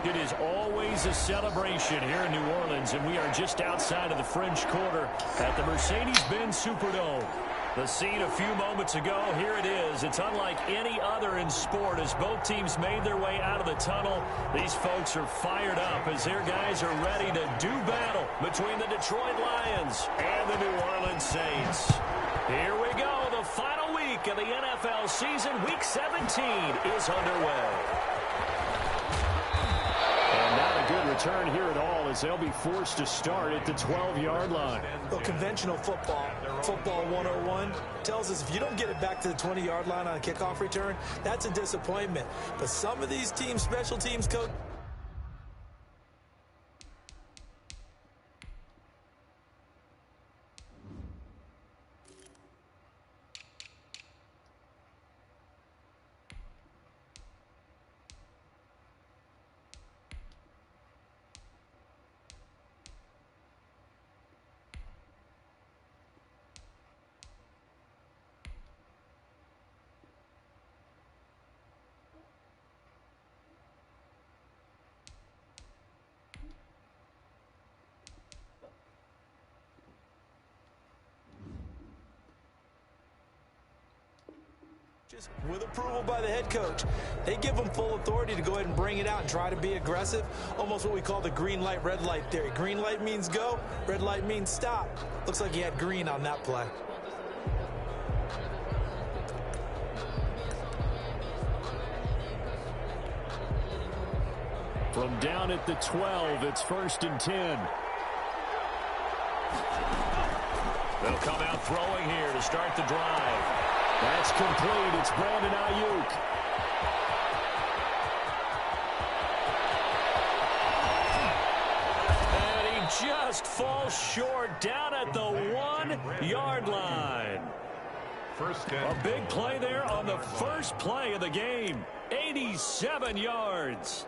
It is always a celebration here in New Orleans, and we are just outside of the French Quarter at the Mercedes-Benz Superdome. The scene a few moments ago, here it is. It's unlike any other in sport as both teams made their way out of the tunnel. These folks are fired up as their guys are ready to do battle between the Detroit Lions and the New Orleans Saints. Here we go. The final week of the NFL season, Week 17, is underway. And not a good return here at all as they'll be forced to start at the 12-yard line. Well, conventional football 101, tells us if you don't get it back to the 20-yard line on a kickoff return, that's a disappointment. But some of these teams, special teams coach. With approval by the head coach, they give them full authority to go ahead and bring it out and try to be aggressive. Almost what we call the green light, red light theory. Green light means go, red light means stop. Looks like he had green on that play. From down at the 12, it's 1st and 10. They'll come out throwing here to start the drive. That's complete. It's Brandon Ayuk. And he just falls short down at the 1-yard line. A big play there on the first play of the game. 87 yards.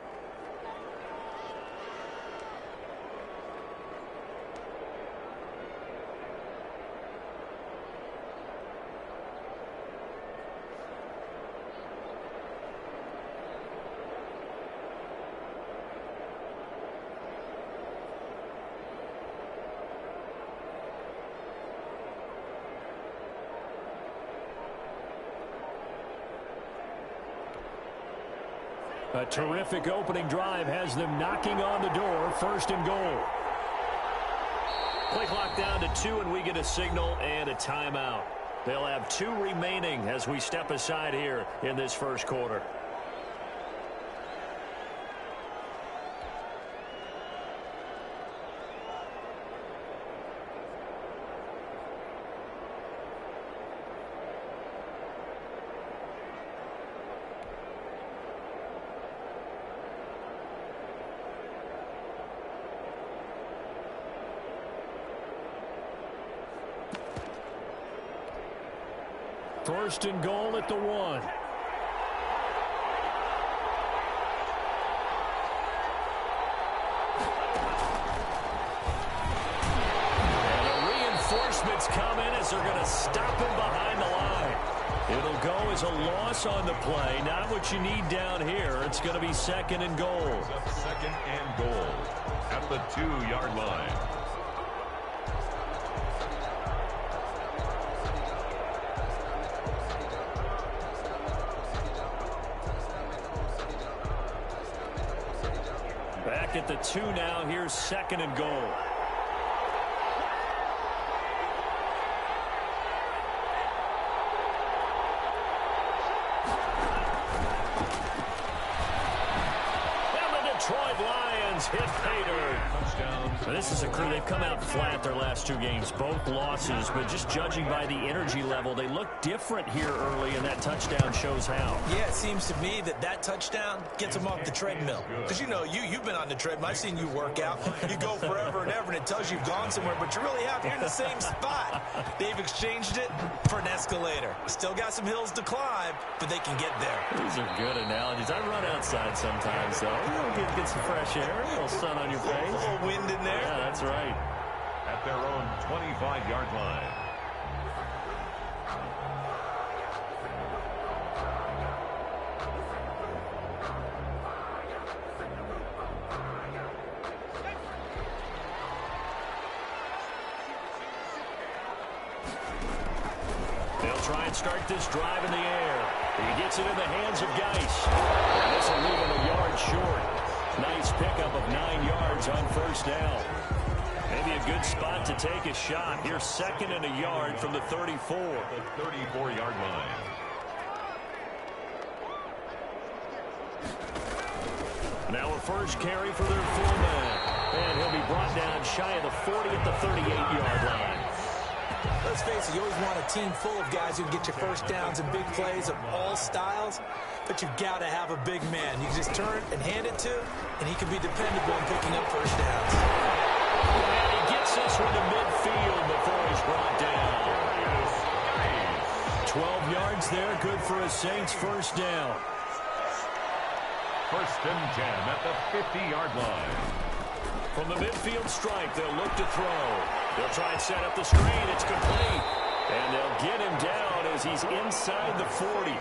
A terrific opening drive has them knocking on the door. 1st and goal. Play clock down to 2, and we get a signal and a timeout. They'll have 2 remaining as we step aside here in this first quarter. First and goal at the 1. And the reinforcements come in as they're going to stop him behind the line. It'll go as a loss on the play. Not what you need down here. It's going to be 2nd and goal. 2nd and goal at the 2-yard line. Back at the 2 now. Here's 2nd and goal. And the Detroit Lions hit pay dirt. This is a crew. They've come out flat their last 2 games, both losses, but just judging by the energy level, they look different here early, and that touchdown shows how. Yeah, it seems to me that touchdown gets them off the treadmill. Because, you know, you've been on the treadmill. I've seen you work out. You go forever and ever, and it tells you you've gone somewhere, but you really have. You're in the same spot. They've exchanged it for an escalator. Still got some hills to climb, but they can get there. These are good analogies. I run outside sometimes, though. Get some fresh air, a little sun on your face. A little wind in there. Yeah, that's right. At their own 25-yard line. try and start this drive in the air. He gets it in the hands of Geis. And this will leave him a yard short. Nice pickup of 9 yards on first down. Maybe a good spot to take a shot. Here's 2nd and a yard from the 34. The 34-yard line. Now a first carry for their fullback. And he'll be brought down shy of the 40 at the 38-yard line. Let's face it, you always want a team full of guys who can get you first downs and big plays of all styles, but you've got to have a big man. You can just turn and hand it to, and he can be dependable in picking up first downs. And he gets this one to midfield before he's brought down. 12 yards there, good for a Saints first down. 1st and 10 at the 50-yard line. From the midfield strike, they'll look to throw. They'll try and set up the screen. It's complete. And they'll get him down as he's inside the 40.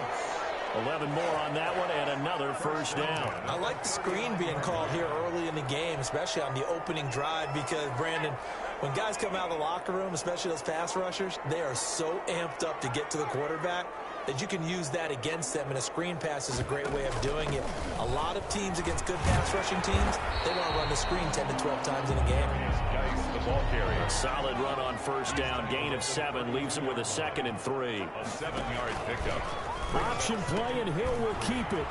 11 more on that one and another first down. I like the screen being called here early in the game, especially on the opening drive, because, Brandon, when guys come out of the locker room, especially those pass rushers, they are so amped up to get to the quarterback that you can use that against them, and a screen pass is a great way of doing it. A lot of teams against good pass rushing teams, they want to run the screen 10 to 12 times in a game. Geis, the ball carrier. Solid run on first down. Gain of 7 leaves him with a 2nd and 3. A 7-yard pickup. Option play, and Hill will keep it.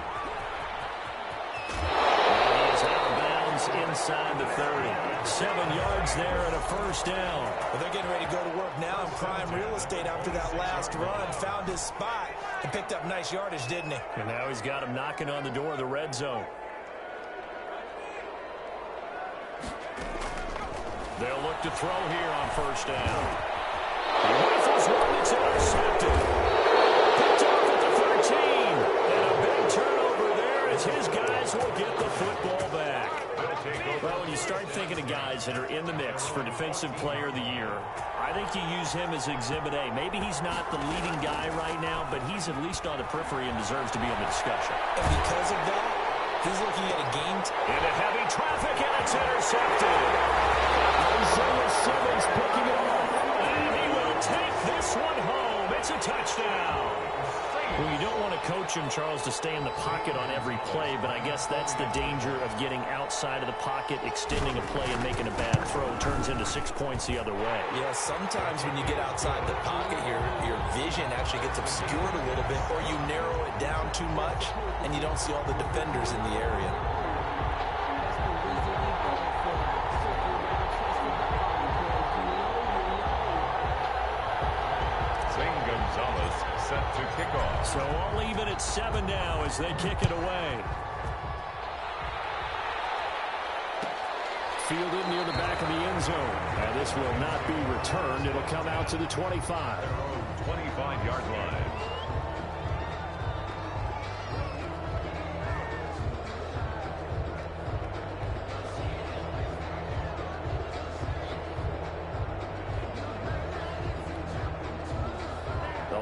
He is out of bounds inside the 30. 7 yards there and a first down. Well, they're getting ready to go to work now in prime real estate after that last run. Found his spot and picked up nice yardage, didn't he? And now he's got him knocking on the door of the red zone. They'll look to throw here on first down. He rifles one that's intercepted. Picked off at the 13. And a big turnover there as his guys will get the football back. Well, when you start thinking of guys that are in the mix for Defensive Player of the Year, I think you use him as Exhibit A. Maybe he's not the leading guy right now, but he's at least on the periphery and deserves to be in the discussion. And because of that, he's looking at a game. Into heavy traffic, and it's intercepted. Isaiah Simmons picking it up, and he will take this one home. It's a touchdown. Well, you don't want to coach him, Charles, to stay in the pocket on every play, but I guess that's the danger of getting outside of the pocket, extending a play, and making a bad throw. Turns into 6 points the other way. Yeah, sometimes when you get outside the pocket, your vision actually gets obscured a little bit, or you narrow it down too much, and you don't see all the defenders in the area. Set to kick off. So all even at 7 now as they kick it away. Fielded near the back of the end zone. And this will not be returned. It'll come out to the 25. 25-yard line.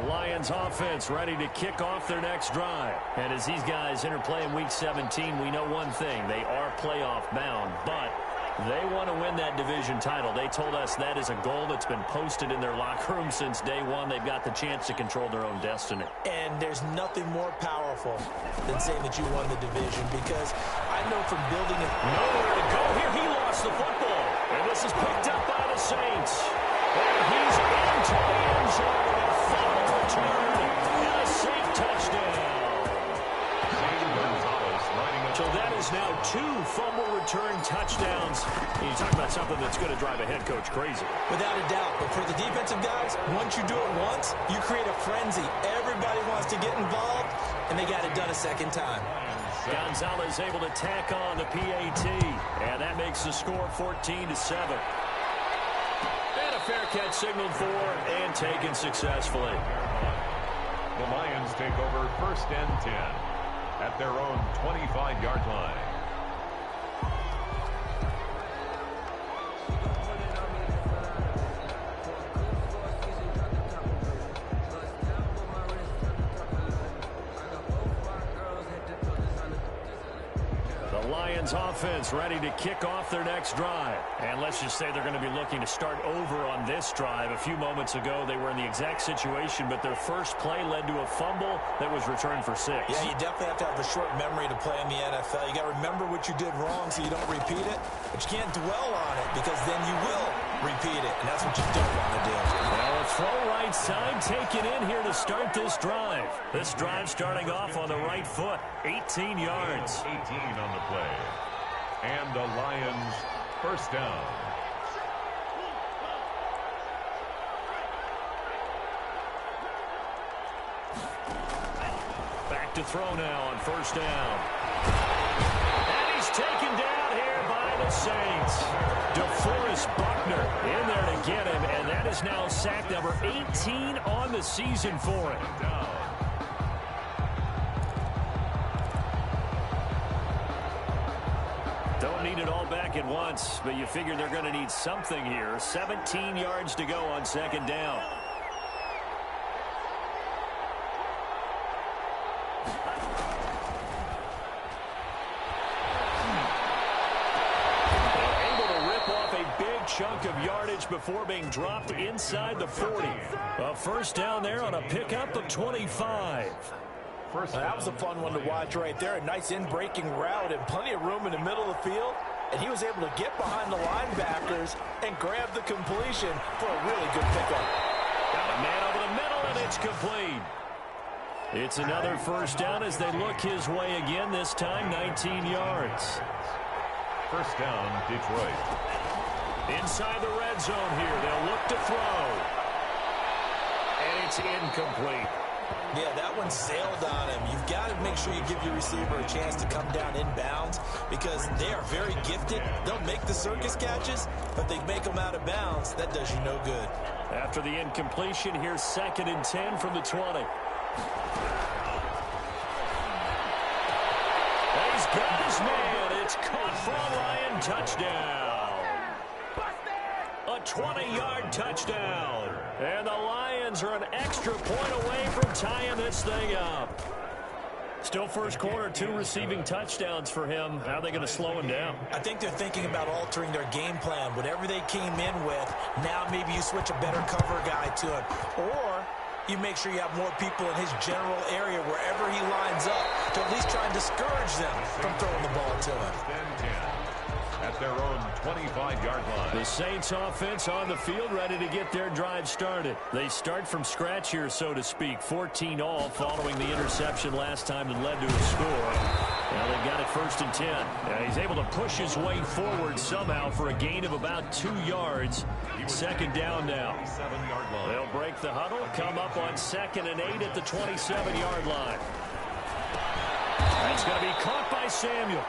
Lions offense ready to kick off their next drive. And as these guys interplay in Week 17, we know one thing. They are playoff bound, but they want to win that division title. They told us that is a goal that's been posted in their locker room since day one. They've got the chance to control their own destiny. And there's nothing more powerful than saying that you won the division, because I know from building it. Nowhere to go here. He lost the football. And this is picked up by the Saints. And he's into the end zone. And a Saint touchdown. So that is now 2 fumble return touchdowns. And you talk about something that's going to drive a head coach crazy. Without a doubt. But for the defensive guys, once you do it once, you create a frenzy. Everybody wants to get involved, and they got it done a second time. Gonzalez able to tack on the PAT. And that makes the score 14-7. Fair catch signaled for and taken successfully. The Lions take over 1st and 10 at their own 25-yard line. Lions offense ready to kick off their next drive. And let's just say they're going to be looking to start over on this drive. A few moments ago, they were in the exact situation, but their first play led to a fumble that was returned for 6. Yeah, you definitely have to have a short memory to play in the NFL. You got to remember what you did wrong so you don't repeat it, but you can't dwell on it because then you will repeat it, and that's what you don't want to do. Well, a throw right side taken in here to start this drive. This drive starting off on the right foot, 18 yards. 18 on the play. And the Lions first down. Back to throw now on first down. And he's taken down here by the Saints. DeForest Buckner in there to get him, and that is now sack number 18 on the season for him. Don't need it all back at once, but you figure they're going to need something here. 17 yards to go on second down. Chunk of yardage before being dropped inside the 40. A first down there on a pickup of 25. That was a fun one to watch right there. A nice in-breaking route and plenty of room in the middle of the field. And he was able to get behind the linebackers and grab the completion for a really good pickup. Got a man over the middle, and it's complete. It's another first down as they look his way again, this time 19 yards. First down, Detroit. Inside the red zone here. They'll look to throw. And it's incomplete. Yeah, that one sailed on him. You've got to make sure you give your receiver a chance to come down inbounds because they are very gifted. They'll make the circus catches, but they make them out of bounds. That does you no good. After the incompletion, here's 2nd and 10 from the 20. He's got his man. It's caught for a Lion touchdown. A 20-yard touchdown. And the Lions are an extra point away from tying this thing up. Still first quarter, 2 receiving touchdowns for him. How are they going to slow him down? I think they're thinking about altering their game plan. Whatever they came in with, now maybe you switch a better cover guy to him. Or you make sure you have more people in his general area wherever he lines up to at least try and discourage them from throwing the ball to him. At their own 25-yard line. The Saints offense on the field ready to get their drive started. They start from scratch here, so to speak. 14 all following the interception last time that led to a score. Now they've got it 1st and 10. Now he's able to push his way forward somehow for a gain of about 2 yards. 2nd down now. They'll break the huddle, come up on 2nd and 8 at the 27-yard line. That's going to be caught by Samuel.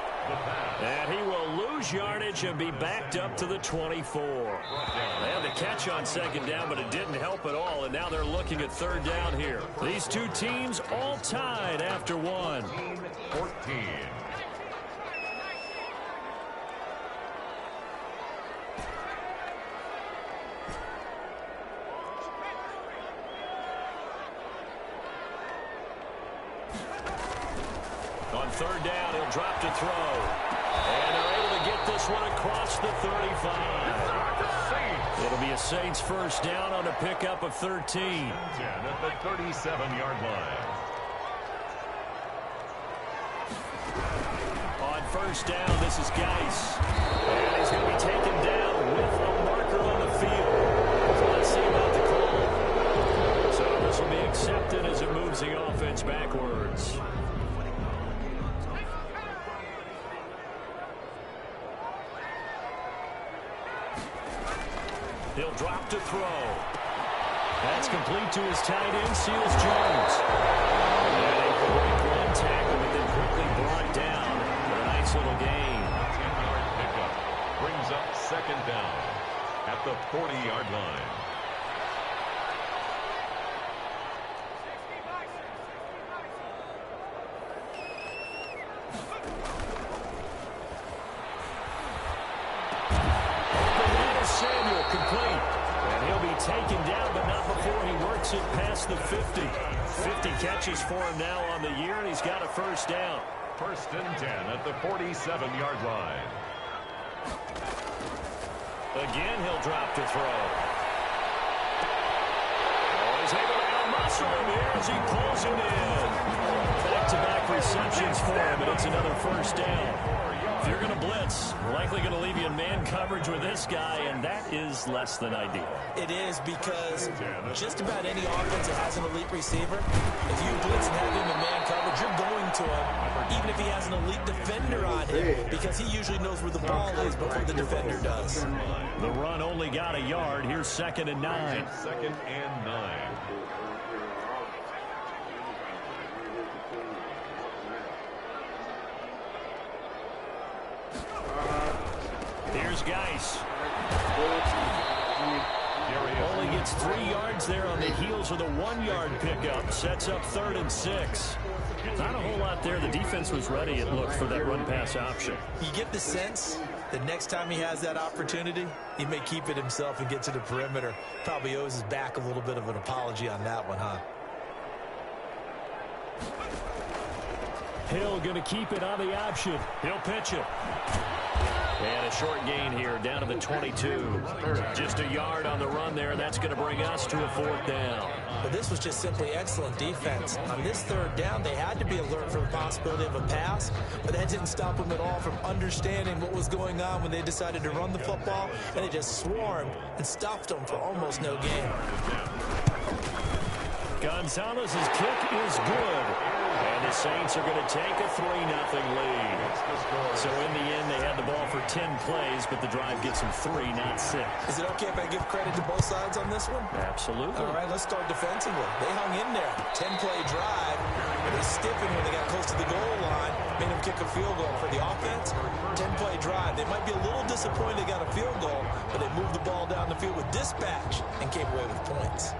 And he will lose yardage and be backed up to the 24. They had the catch on 2nd down, but it didn't help at all, and now they're looking at 3rd down here. These two teams all tied after 1. 14. On 3rd down, he'll drop to throw. And they're able to get this one across the 35. It'll be a Saints first down on a pickup of 13. 10 at the 37-yard line. On first down, this is Geis. And he's going to be taken down with a marker on the field. So let's see about the call. So this will be accepted as it moves the offense backwards. He'll drop to throw. That's complete to his tight end, Seals Jones. And a quick one tackle, but then quickly brought down for a nice little gain. 10-yard pickup brings up 2nd down at the 40-yard line. Samuel complete. And he'll be taken down, but not before he works it past the 50. 50 catches for him now on the year, and he's got a first down. First and 10 at the 47-yard line. Again, he'll drop to throw. Oh, he's able to muscle him here as he pulls him in. Back-to-back receptions for him, and it's another first down. If you're going to blitz, we're likely going to leave you in man coverage with this guy, and that is less than ideal. It is, because just about any offense that has an elite receiver, if you blitz and have him in man coverage, you're going to him, even if he has an elite defender on him, because he usually knows where the ball is before the defender does. The run only got a yard. Here's 2nd and 9. 2nd and 9. Here's Geis. Only gets 3 yards there on the heels of the 1-yard pickup. Sets up 3rd and 6. Not a whole lot there. The defense was ready, it looked, for that run-pass option. You get the sense that next time he has that opportunity, he may keep it himself and get to the perimeter. Probably owes his back a little bit of an apology on that one, huh? Hill going to keep it on the option. He'll pitch it. And a short gain here down to the 22. Just a yard on the run there. That's going to bring us to a 4th down. But this was just simply excellent defense. On this 3rd down, they had to be alert for the possibility of a pass, but that didn't stop them at all from understanding what was going on when they decided to run the football, and they just swarmed and stuffed them for almost no gain. Gonzalez's kick is good. And the Saints are going to take a 3-0 lead. So in the end, they had the ball for 10 plays, but the drive gets them 3, not 6. Is it okay if I give credit to both sides on this one? Absolutely. All right, let's start defensively. They hung in there. 10-play drive. They stiffened when they got close to the goal line. Made them kick a field goal. For the offense, 10-play drive. They might be a little disappointed they got a field goal, but they moved the ball down the field with dispatch and came away with points.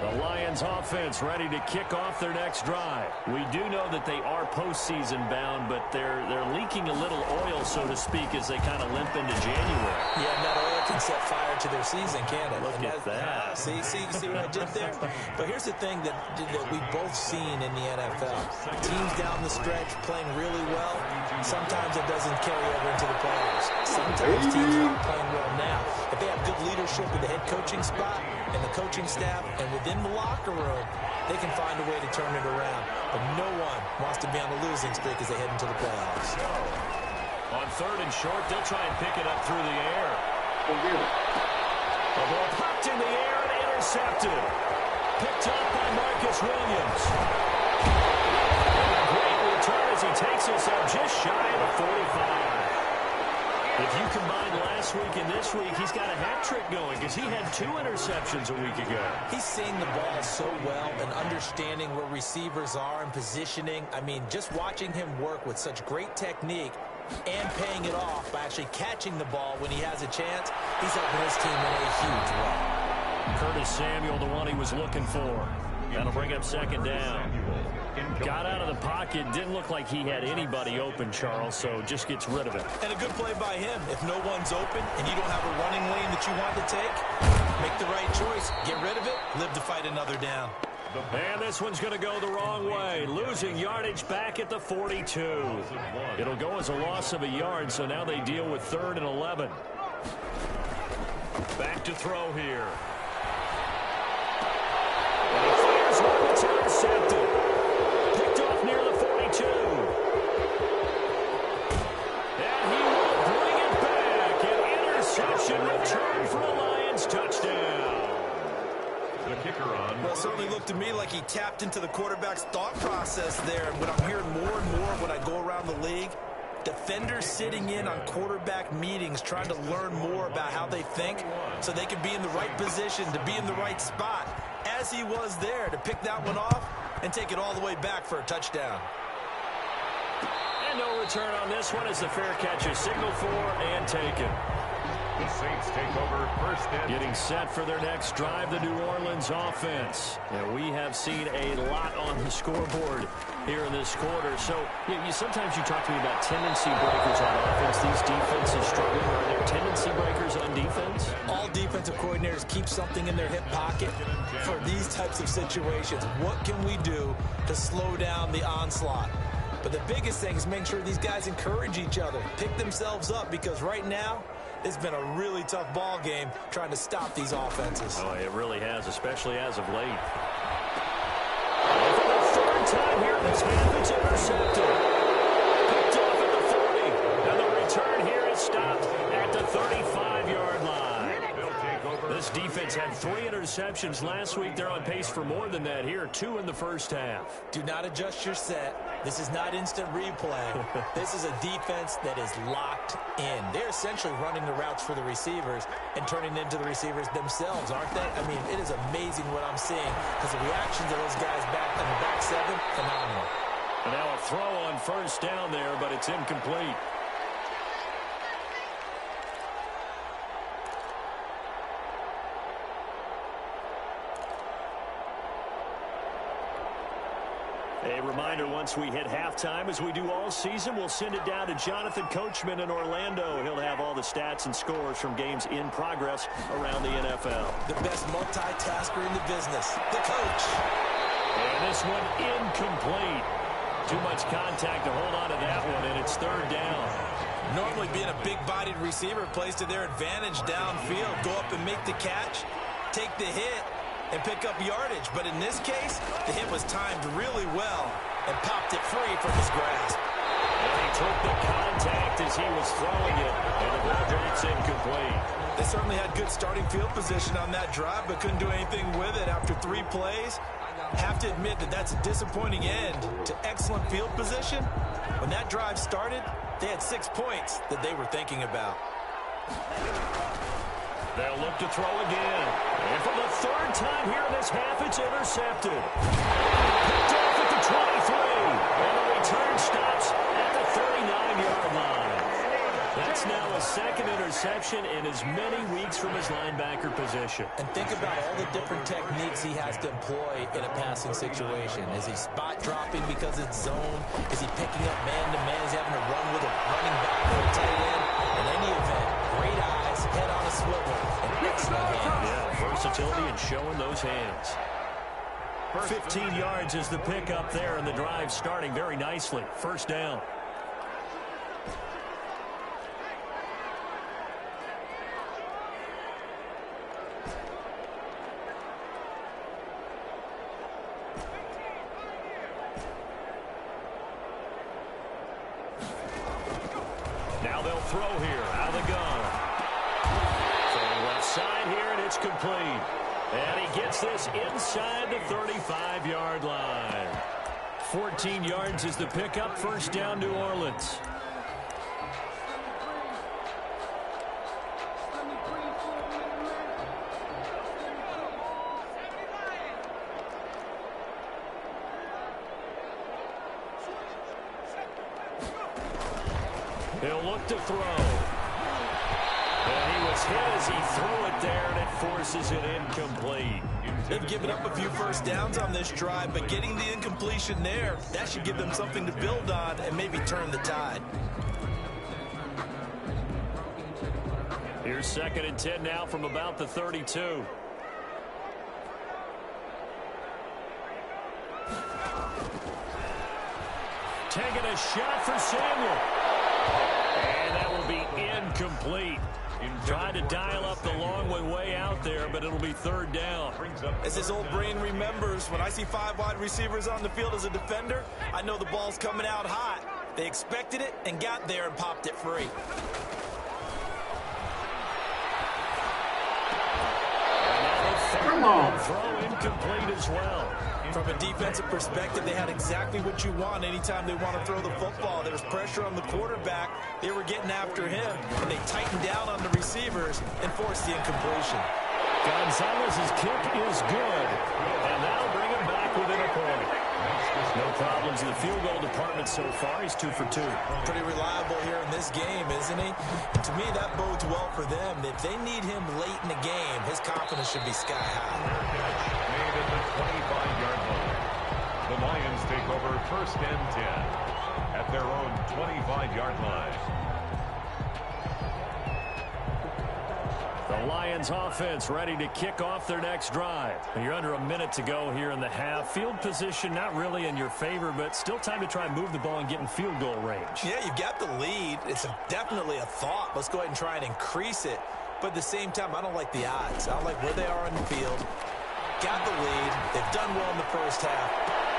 The Lions offense ready to kick off their next drive. We do know that they are postseason bound, but they're leaking a little oil, so to speak, as they kind of limp into January. Yeah, and that oil can set fire to their season, can't it? Look at that. See what I did there? But here's the thing that we've both seen in the NFL. Teams down the stretch playing really well. Sometimes it doesn't carry over into the playoffs. Sometimes teams aren't playing well now. If they have good leadership in the head coaching spot and the coaching staff and within the locker room, they can find a way to turn it around. But no one wants to be on the losing streak as they head into the playoffs. On 3rd and short, they'll try and pick it up through the air. The ball popped in the air and intercepted. Picked up by Marcus Williams. And a great return as he takes us up just shy of the 45. If you combine last week and this week, he's got a hat trick going because he had 2 interceptions a week ago. He's seeing the ball so well and understanding where receivers are and positioning. I mean, just watching him work with such great technique and paying it off by actually catching the ball when he has a chance, he's helping his team in a huge way. Curtis Samuel, the one he was looking for. That'll bring up 2nd down. Got out of the pocket. Didn't look like he had anybody open, Charles, so just gets rid of it. And a good play by him. If no one's open and you don't have a running lane that you want to take, make the right choice. Get rid of it. Live to fight another down. And this one's going to go the wrong way. Losing yardage back at the 42. It'll go as a loss of a yard, so now they deal with 3rd and 11. Back to throw here. And he fires one that's intercepted. Picked off near the 42. And he will bring it back. An interception return for a Lions touchdown. The kicker on. Well, it certainly looked to me like he tapped into the quarterback's thought process there. And what I'm hearing more and more when I go around the league, defenders sitting in on quarterback meetings trying to learn more about how they think so they can be in the right position to be in the right spot, as he was there to pick that one off and take it all the way back for a touchdown. And no return on this one as the fair catch is signaled for and taken. The Saints take over first and getting set for their next drive, the New Orleans offense. And we have seen a lot on the scoreboard here in this quarter. So sometimes you talk to me about tendency breakers on offense. These defenses struggling. Are there tendency breakers on defense? All defensive coordinators keep something in their hip pocket for these types of situations. What can we do to slow down the onslaught? But the biggest thing is make sure these guys encourage each other, pick themselves up, because right now it's been a really tough ball game trying to stop these offenses. Oh, it really has, especially as of late. And for the third time here this half, it's intercepted. Picked off at the 40. And the return here is stopped at the 35-yard line. This defense had 3 interceptions last week. They're on pace for more than that here, 2 in the first half. Do not adjust your set. This is not instant replay. This is a defense that is locked in. They're essentially running the routes for the receivers and turning into the receivers themselves, aren't they? I mean, it is amazing what I'm seeing, because the reactions of those guys back in the back 7, phenomenal. And now a throw on first down there, but it's incomplete. A reminder, once we hit halftime, as we do all season, we'll send it down to Jonathan Coachman in Orlando. He'll have all the stats and scores from games in progress around the NFL. The best multitasker in the business, the coach. And this one incomplete. Too much contact to hold on to that one, and it's third down. Normally being a big-bodied receiver plays to their advantage downfield. Go up and make the catch, take the hit, and pick up yardage. But in this case, the hit was timed really well and popped it free from his grasp. And he took the contact as he was throwing it, and the ball drops incomplete. They certainly had good starting field position on that drive, but couldn't do anything with it after 3 plays. Have to admit that that's a disappointing end to excellent field position. When that drive started, they had 6 points that they were thinking about. They'll look to throw again. And for the third time here in this half, it's intercepted. Picked off at the 23. And the return stops at the 39-yard line. That's now a second interception in as many weeks from his linebacker position. And think about all the different techniques he has to employ in a passing situation. Is he spot dropping because it's zone? Is he picking up man-to-man? Is he having to run with a running back or a tight end? In any event, great eyes, head on a swivel, and excellent hands. Yeah, versatility and showing those hands. 15 yards is the pickup there, and the drive starting very nicely. First down. Now they'll throw here out of the gun. From left side here, and it's complete. And he gets this inside the 35-yard line. 14 yards is the pickup. First down, New Orleans. He'll look to throw. And he was hit as he threw it there, and it forces it incomplete. They've given up a few first downs on this drive, but getting the incompletion there, that should give them something to build on and maybe turn the tide. Here's 2nd and 10 now from about the 32. Taking a shot for Samuel. And that will be incomplete. Trying to dial up the long one way out there, but it'll be third down. As his old brain remembers, when I see 5 wide receivers on the field as a defender, I know the ball's coming out hot. They expected it and got there and popped it free. And now the throw incomplete as well. From a defensive perspective, they had exactly what you want anytime they want to throw the football. There was pressure on the quarterback. They were getting after him, and they tightened down on the receivers and forced the incompletion. Gonzalez's kick is good, and that'll bring him back within a point. No problems in the field goal department so far. He's 2 for 2. Pretty reliable here in this game, isn't he? And to me, that bodes well for them. If they need him late in the game, his confidence should be sky high. Made at the 25-yard line. The Lions take over 1st and 10 at their own 25-yard line. The Lions offense ready to kick off their next drive. You're under a minute to go here in the half. Field position not really in your favor, but still time to try and move the ball and get in field goal range. Yeah, you've got the lead. It's definitely a thought. Let's go ahead and try and increase it. But at the same time, I don't like the odds. I don't like where they are on the field. Got the lead. They've done well in the first half.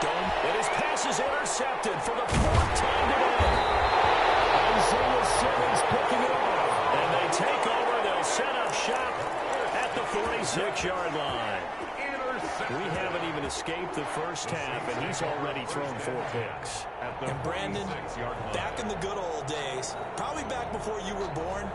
And his pass is intercepted for the 4th time today. Isaiah Simmons picking it off. And they take over. They'll set up shop at the 46-yard line. We haven't even escaped the first half, and he's already thrown 4 picks. And Brandon, back in the good old days, probably back before you were born,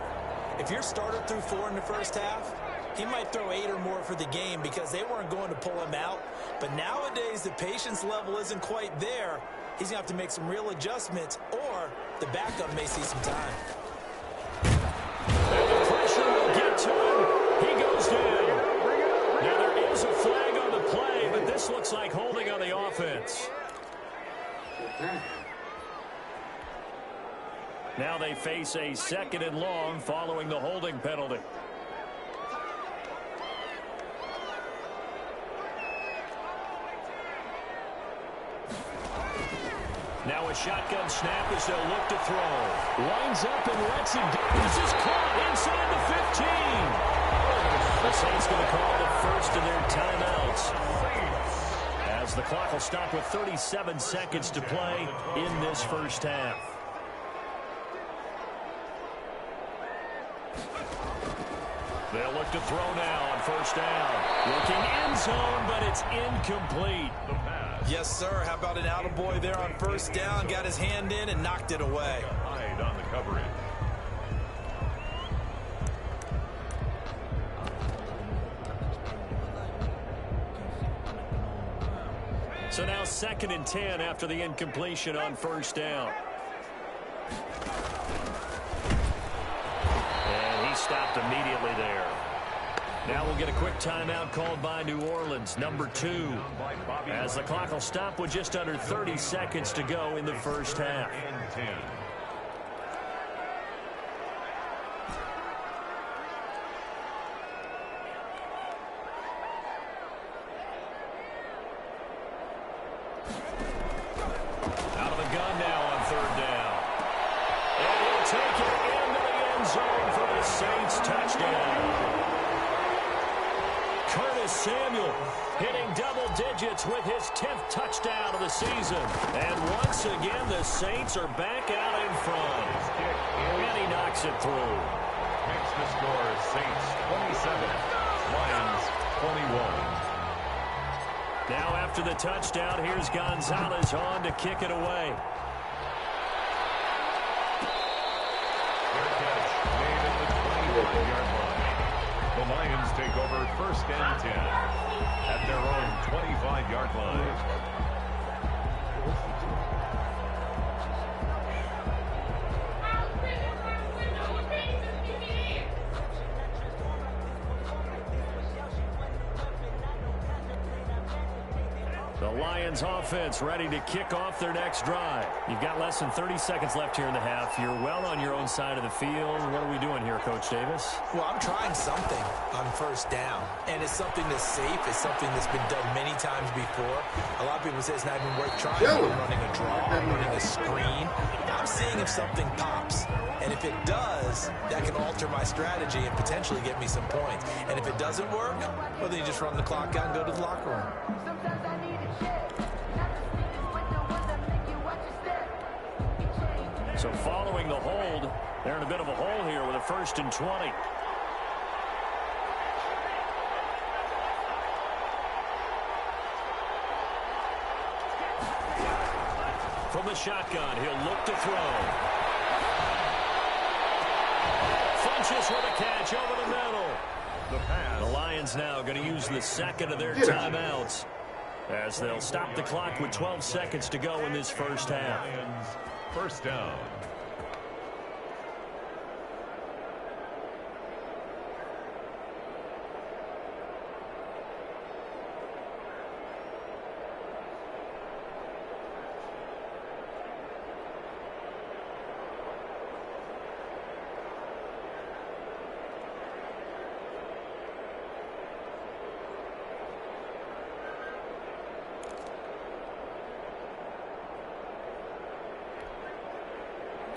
if your starter threw 4 in the first half, he might throw 8 or more for the game because they weren't going to pull him out. But nowadays, the patience level isn't quite there. He's going to have to make some real adjustments, or the backup may see some time. And the pressure will get to him. He goes down. Now, there is a flag on the play, but this looks like holding on the offense. Now they face a 2nd and long following the holding penalty. Now a shotgun snap as they'll look to throw. Lines up and lets it go. This is caught inside the 15. The Saints going to call the first of their timeouts, as the clock will stop with 37 seconds to play in this first half. They'll look to throw now on 1st down. Looking end zone, but it's incomplete. Yes, sir. How about an attaboy there on 1st down? Got his hand in and knocked it away. Hyde on the coverage. So now 2nd and 10 after the incompletion on 1st down. And he stopped immediately there. Now we'll get a quick timeout called by New Orleans, number 2, as the clock will stop with just under 30 seconds to go in the first half. Out of the gun now on 3rd down. And he'll take it into the end zone for the Saints touchdown. Curtis Samuel hitting double digits with his 10th touchdown of the season. And once again, the Saints are back out in front. And he knocks it through. Makes the score Saints 27, Lions 21. Now after the touchdown, here's Gonzalez on to kick it away. Their catch made at the 25-yard line. The Lions take over 1st and 10 at their own 25-yard line. The Lions offense ready to kick off their next drive. You've got less than 30 seconds left here in the half. You're well on your own side of the field. What are we doing here, Coach Davis? Well, I'm trying something on 1st down, and it's something that's safe. It's something that's been done many times before. A lot of people say it's not even worth trying. You're running a draw, running a screen. I'm seeing if something pops, and if it does, that can alter my strategy and potentially get me some points. And if it doesn't work, well, then you just run the clock out and go to the locker room. So following the hold, they're in a bit of a hole here with a 1st and 20. From the shotgun, he'll look to throw. Funches with a catch over the middle. The Lions now going to use the 2nd of their timeouts as they'll stop the clock with 12 seconds to go in this first half. Lions, first down.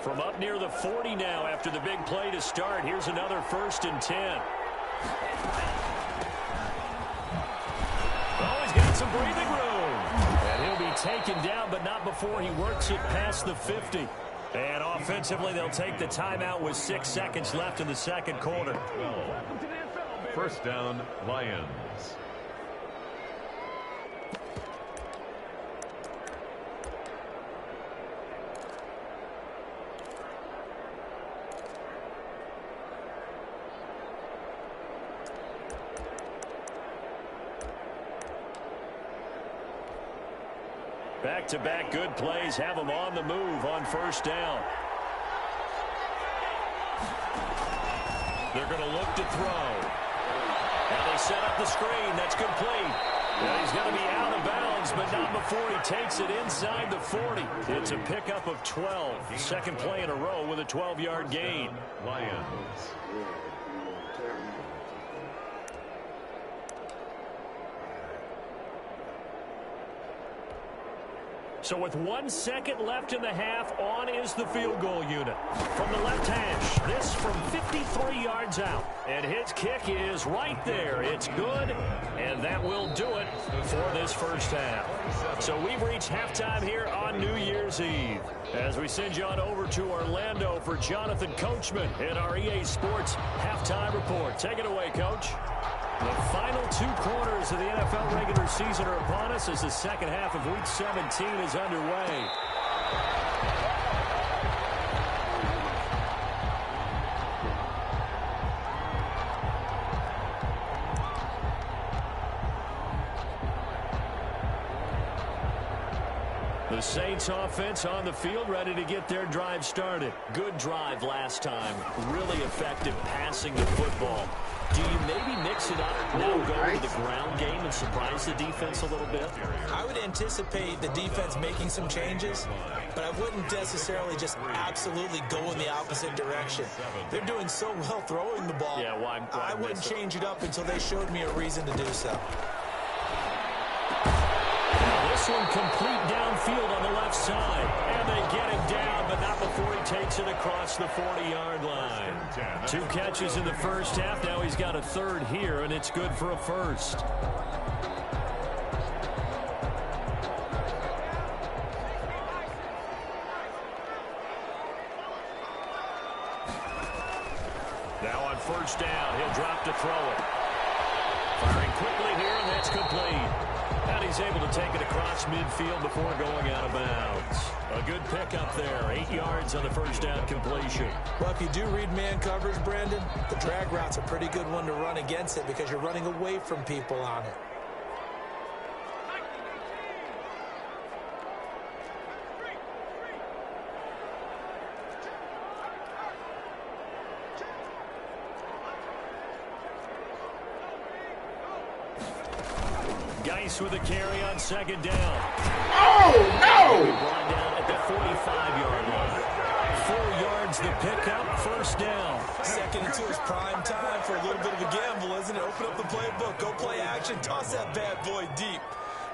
From up near the 40 now after the big play to start. Here's another 1st and 10. Oh, he's got some breathing room. And he'll be taken down, but not before he works it past the 50. And offensively, they'll take the timeout with 6 seconds left in the second quarter. First down, Lions. Back-to-back good plays have them on the move on first down. They're going to look to throw. Now they set up the screen. That's complete. And he's going to be out of bounds, but not before he takes it inside the 40. It's a pickup of 12. Second play in a row with a 12-yard gain. Lions. So with 1 second left in the half, on is the field goal unit. From the left hash, this from 53 yards out. And his kick is right there. It's good, and that will do it for this first half. So we've reached halftime here on New Year's Eve. As we send you on over to Orlando for Jonathan Coachman in our EA Sports Halftime Report. Take it away, Coach. The final 2 quarters of the NFL regular season are upon us as the second half of Week 17 is underway. The Saints offense on the field, ready to get their drive started. Good drive last time. Really effective passing the football. Do you maybe mix it up, now go to the ground game and surprise the defense a little bit? I would anticipate the defense making some changes, but I wouldn't necessarily just absolutely go in the opposite direction. They're doing so well throwing the ball. Yeah, why I wouldn't change it up until they showed me a reason to do so. This one complete downfield on the left side. And they get him down, but not before he takes it across the 40-yard line. 2 catches in the first half. Now he's got a third here, and it's good for a first. Now on first down, he'll drop to throw it. Firing quickly here, and that's complete. And he's able to take it across midfield before going out of bounds. A good pickup there. 8 yards on the first down completion. Well, if you do read man coverage, Brandon, the drag route's a pretty good one to run against it because you're running away from people on it. Geis with a carry on second down. Oh, no! Brought down at the 45-yard line. 4 yards the pickup, first down. Second and 2 is prime time for a little bit of a gamble, isn't it? Open up the playbook, go play action, toss that bad boy deep.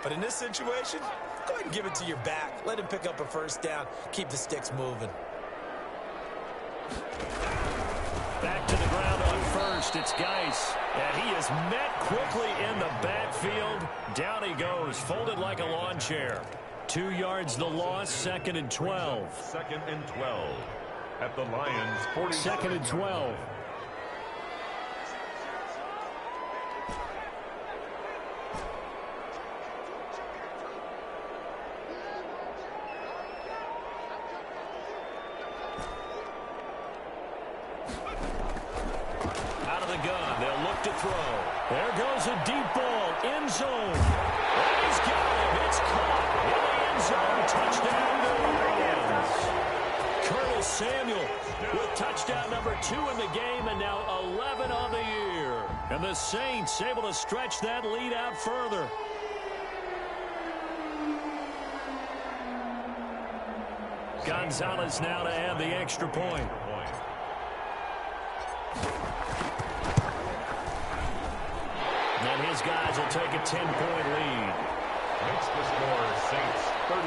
But in this situation, go ahead and give it to your back. Let him pick up a first down. Keep the sticks moving. Back to the ground on first. It's Geis. And he is met quickly in the backfield. Down he goes, folded like a lawn chair. 2 yards the loss, second and 12. Second and 12 at the Lions' 40. Second and 12. Out of the gun, they'll look to throw. There goes a deep ball, end zone. And he's got him. It's caught in the end zone. Touchdown, New Orleans. Curtis Samuel with touchdown number 2 in the game, and now 11 on the year. And the Saints able to stretch that lead out further. Gonzalez now to add the extra point. And his guys will take a 10-point lead. Makes the score Saints 34,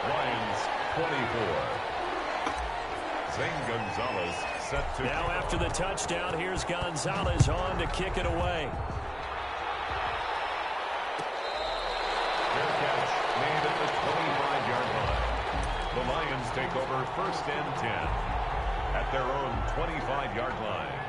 Lions 24. Zane Gonzalez set to... Now after the touchdown, here's Gonzalez on to kick it away. Fair catch made at the 25-yard line. The Lions take over 1st and 10 at their own 25-yard line.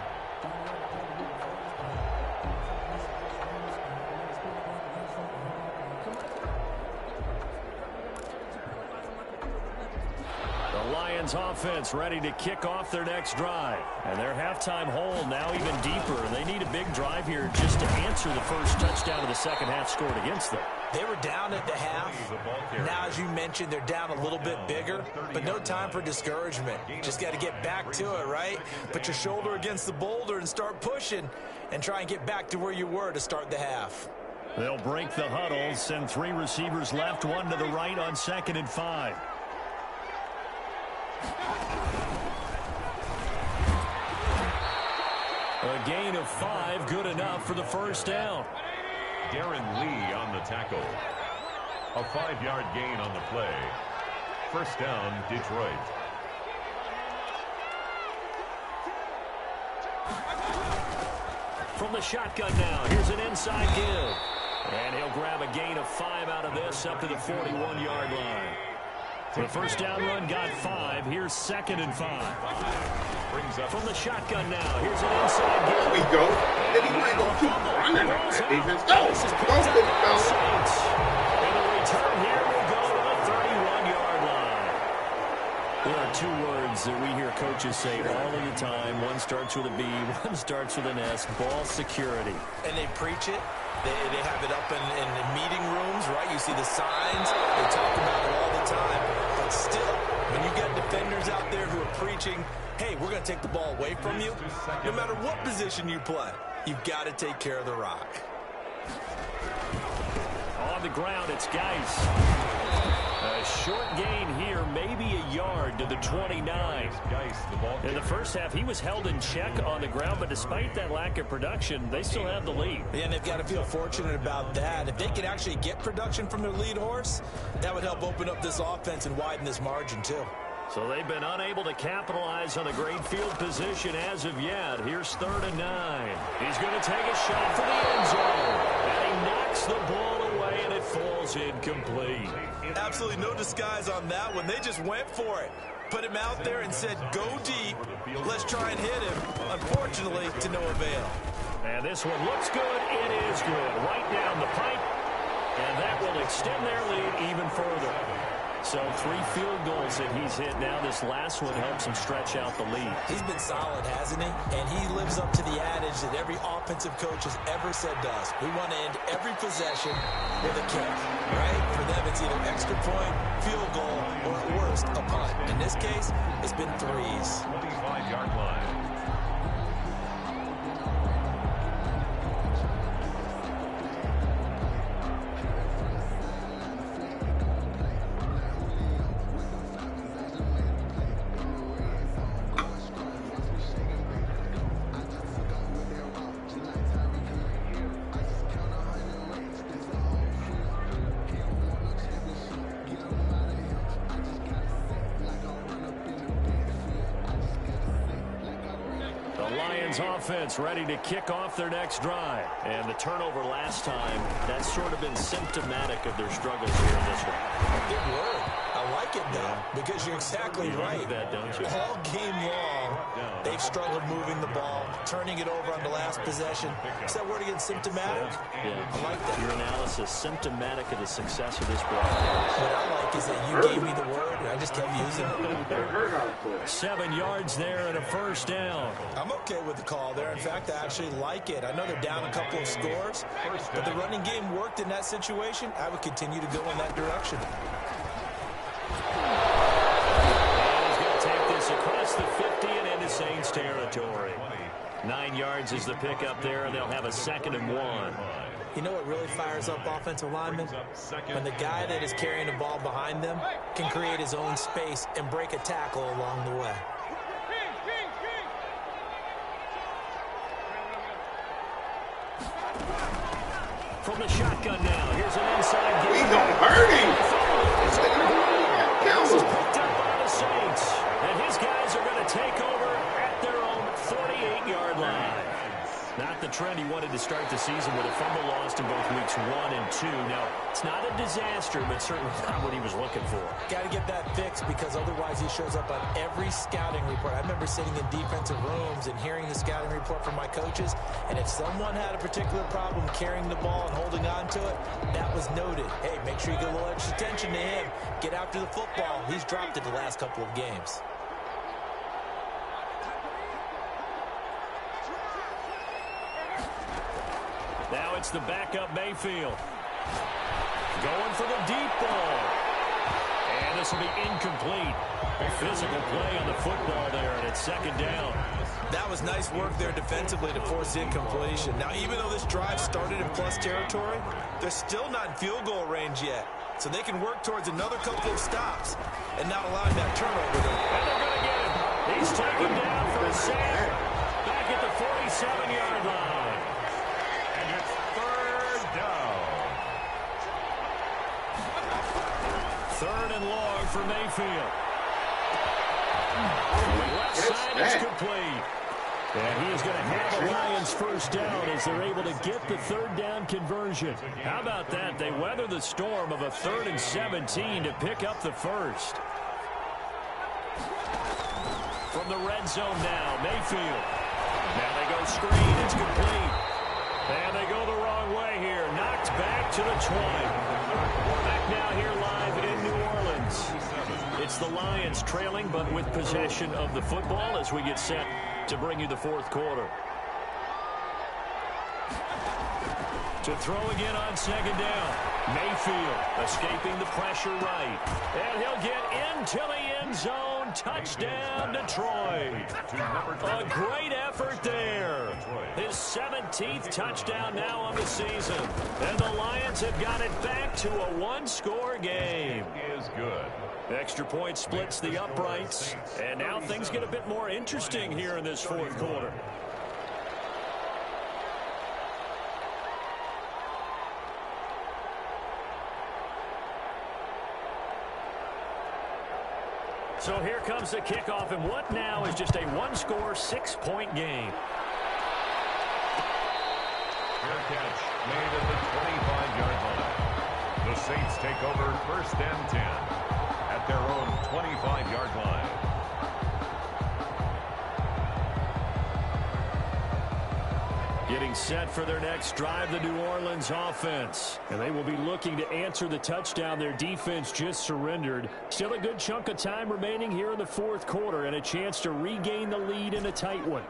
Lions offense ready to kick off their next drive. And their halftime hole now even deeper. They need a big drive here just to answer the first touchdown of the second half scored against them. They were down at the half. Now, as you mentioned, they're down a little bit bigger, but no time for discouragement. Just got to get back to it, right? Put your shoulder against the boulder and start pushing and try and get back to where you were to start the half. They'll break the huddle, send 3 receivers left, 1 to the right on 2nd and 5. A gain of 5, good enough for the first down. Darren Lee on the tackle. A 5-yard gain on the play. First down, Detroit. From the shotgun now, here's an inside give. And he'll grab a gain of 5 out of this up to the 41-yard line. The first down run got 5. Here's 2nd and 5. Brings up from the shotgun now. Here's an inside give. There we go. Then he might go keep running on that defense. Go. Go, go. And the return here will go to the 31-yard line. There are 2 words that we hear coaches say all of the time. One starts with a B, one starts with an S. Ball security. And they preach it. They have it up in the meeting rooms, right? You see the signs. They talk about it all the time. But still, when you get defenders out there who are preaching, hey, we're going to take the ball away from you, no matter what position you play, you've got to take care of the rock. On the ground, it's Geis. A short gain here, maybe a yard to the 29. In the first half, he was held in check on the ground, but despite that lack of production, they still have the lead. And they've got to feel fortunate about that. If they can actually get production from their lead horse, that would help open up this offense and widen this margin, too. So they've been unable to capitalize on a great field position as of yet. Here's 3rd and 9. He's going to take a shot for the end zone. And he knocks the ball away, and it falls incomplete. Absolutely no disguise on that one. They just went for it. Put him out there and said, go deep. Let's try and hit him. Unfortunately, to no avail. And this one looks good. It is good. Right down the pipe. And that will extend their lead even further. So 3 field goals that he's hit now. This last one helps him stretch out the lead. He's been solid, hasn't he? And he lives up to the adage that every offensive coach has ever said to us. We want to end every possession with a kick, right? For them, it's either extra point, field goal, or at worst, a punt. In this case, it's been 3s. 25-yard line. Offense ready to kick off their next drive. And the turnover last time, that's sort of been symptomatic of their struggles here in this one. Good word. I like it, though, because you're exactly right. That, don't you? All game long, they've struggled moving the ball, turning it over on the last possession. Is that word again, symptomatic? Yeah. I like that. Your analysis, symptomatic of the success of this broadcast. What I like is that you gave me the word, and I just kept using it. 7 yards there and a first down. I'm okay with the call there. In fact, I actually like it. I know they're down a couple of scores, but the running game worked in that situation. I would continue to go in that direction. And he's going to take this across the 50 and into Saints territory. 9 yards is the pickup there, and they'll have a 2nd and 1. You know what really fires up offensive linemen? When the guy that is carrying the ball behind them can create his own space and break a tackle along the way. From the shotgun now, here's an inside game. We gonna hurt him. This is picked up by the Saints, and his guys are going to take over at their own 48-yard line. Not the trend he wanted to start the season with a fumble lost in both weeks 1 and 2. Now, it's not a disaster, but certainly not what he was looking for. Got to get that fixed because otherwise he shows up on every scouting report. I remember sitting in defensive rooms and hearing the scouting report from my coaches, and if someone had a particular problem carrying the ball and holding on to it, that was noted. Hey, make sure you get a little extra attention to him. Get after the football. He's dropped it the last couple of games. Now it's the backup Mayfield. Going for the deep ball. And this will be incomplete. Physical play on the football there, and it's 2nd down. That was nice work there defensively to force incompletion. Now, even though this drive started in plus territory, they're still not in field goal range yet. So they can work towards another couple of stops and not allowing that turnover there. And they're going to get him. He's taken down for a sack. Back at the 47-yard line. And it's 3rd down. 3rd and long for Mayfield. Left side is complete. And he is going to have the Lions first down as they're able to get the 3rd down conversion. How about that? They weather the storm of a 3rd and 17 to pick up the first. From the red zone now, Mayfield. Now they go screen. It's complete. And they go the wrong way here. Knocked back to the 20. Back now here live in New Orleans. It's the Lions trailing, but with possession of the football as we get set to bring you the 4th quarter. To throw again on 2nd down. Mayfield escaping the pressure right. And he'll get into the end zone. Touchdown, Detroit. A great effort there. His 17th touchdown now on the season. And the Lions have got it back to a 1-score game. Is good. Extra point splits the uprights. And now things get a bit more interesting here in this 4th quarter. So here comes the kickoff, and what now is just a 1-score, 6-point game. Fair catch made at the 25-yard line. The Saints take over 1st and 10 at their own 25-yard line. Getting set for their next drive, the New Orleans offense. And they will be looking to answer the touchdown their defense just surrendered. Still a good chunk of time remaining here in the 4th quarter and a chance to regain the lead in a tight one.